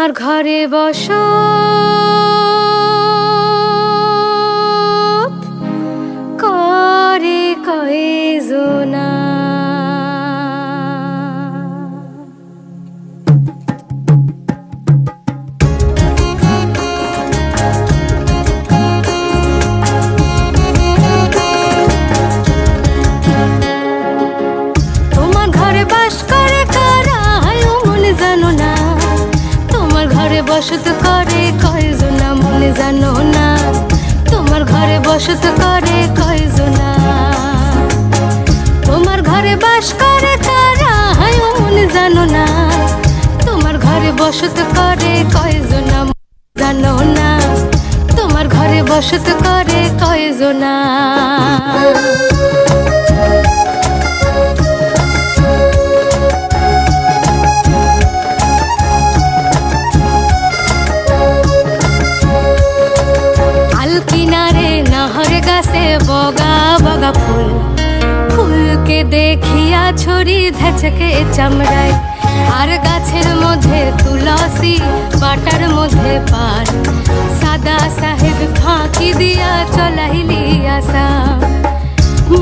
তোমার ঘরে বসত করে কয়জনা। তোমার ঘরে বাস করে কারা মনে জানো না, তোমার ঘরে বসত করে কয়জনা মনে জানো না, তোমার ঘরে বসত করে কয়জনা। তোমার ঘরে বাস করে কারা মনে জানো না, তোমার ঘরে বসত করে কয়জনা জানো না, তোমার ঘরে বসত করে কয়জনা। কিনারে নহর গাছে বগা বগা ফুল, ফুলকে দেখিয়া ছড়ি ধাচকে চামড়ায়, আর গাছের মধ্যে তুলসী বাটার মধ্যে পান, সাদা সাহেব ফাঁকি দিয়া চলাইলি আসাম।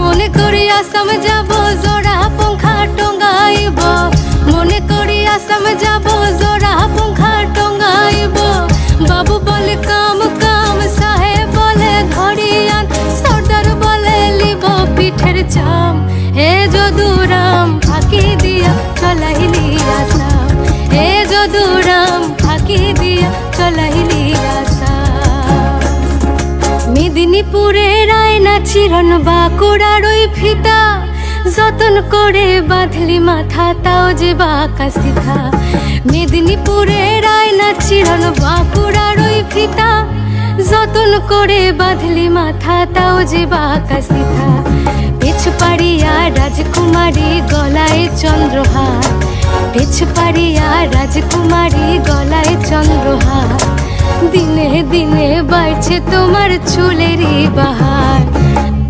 মনে করি আসাম যাব জোড়া পঙ্খা টঙ্গাইব, মনে করি আসাম যাব জোড়া পঙ্খা টঙ্গাইব। বাবু বলে কাম কাম, সাহেব বলে ঘড়িয়ান, সর্দার বলে লিব পিঠের চাম। হে যদুরাম ফাঁকি দিয়া চলাইলি আসাম, হে যদুরাম ফাঁকি দিয়া চলাইলি আসাম। মেদিনীপুরের আয়না চিরন বাঁকুড়ার ওই ফিতা, যতন করে বাঁধলি মাথা তাও যে বাঁকা সিধা। মেদিনীপুরের আয়না চিরন বাঁকুড়ার ওই ফিতা, যতন করে বাঁধলি মাথা তাও যে বাঁকা সিধা। পেছ পাড়িয়া রাজকুমারী গলায় চন্দ্রহার, পেছ পাড়িয়া রাজকুমারী গলায় চন্দ্রহার। দিনে দিনে বাড়ছে তোমার চুলেরই বাহার,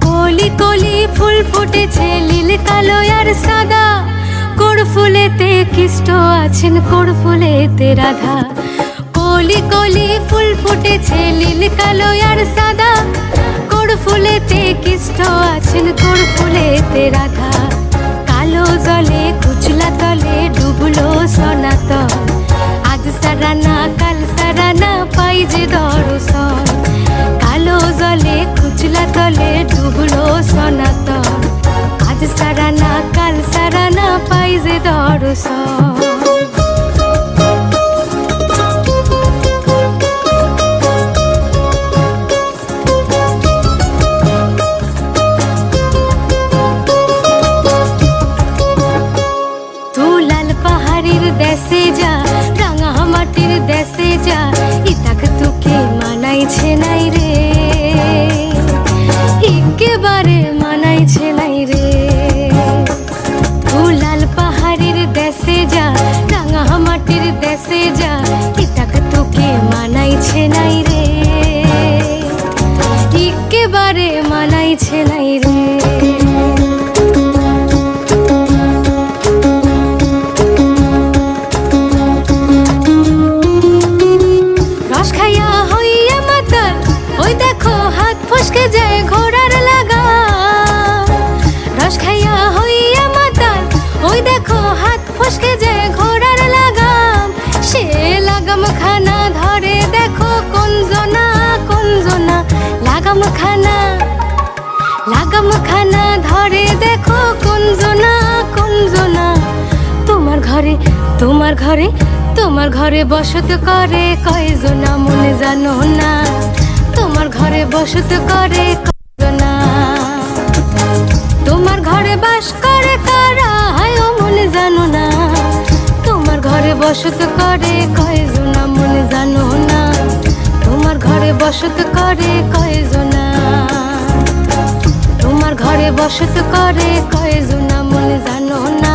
কলি কলি ফুল ফুটেছে নীল কালো আর সাদা। কোড় ফুলেতে কৃষ্ণ আছেন, কোড় ফুলেতে রাধা। কলি কলি ফুল ফুটেছে নীল কালো আর সাদা, কোড় ফুলেতে কৃষ্ণ আছেন, কোড় ফুলেতে রাধা। কালো জলে কুচলা তলে ডুবলো সনাতন, আজ সারানা কাল সারানা পাই যে দর্শন। কালো জলে কুচলা তলে ডুবলো সনাতন, আজ সারানা কাল সারানা পাই যে দর্শন। দেশে যা রাঙা মাটির দেশে যা, ইতাক তোকে মানাইছে নাই রে, একেবারে মানাইছে নাই রে। লাল পাহাড়ির দেশে যা রাঙা মাটির দেশে যা, ইতাক তোকে মানাইছে নাই রে, একেবারে মানাইছে নাই রে। ফসকে যায় ঘোড়ার লাগা, রস খাইয়া হইয়া মাতাল, ওই দেখো হাত ফসকে যায় ঘোড়ার লাগাম। সে লাগাম খানা ধরে দেখো কোন জনা কোন জনা, লাগাম খানা ধরে দেখো কোন জনা কোন জনা। তোমার ঘরে তোমার ঘরে তোমার ঘরে বসত করে কয়জনা মনে জানো না, তোমার ঘরে বসত করে কয়জনা। তোমার ঘরে বাস করে কারা মনে জানো না, তোমার ঘরে বসত করে কয়জনা মনে জানো না, তোমার ঘরে বসত করে কয়জনা। তোমার ঘরে বসত করে কয়জনা মনে জানো না,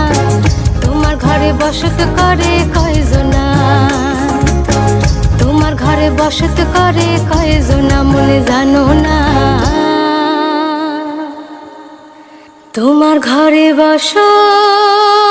তোমার ঘরে বসত করে কয়জনা। তোমার ঘরে বসত করে কয়জনা মনে জানো না, তোমার ঘরে বসত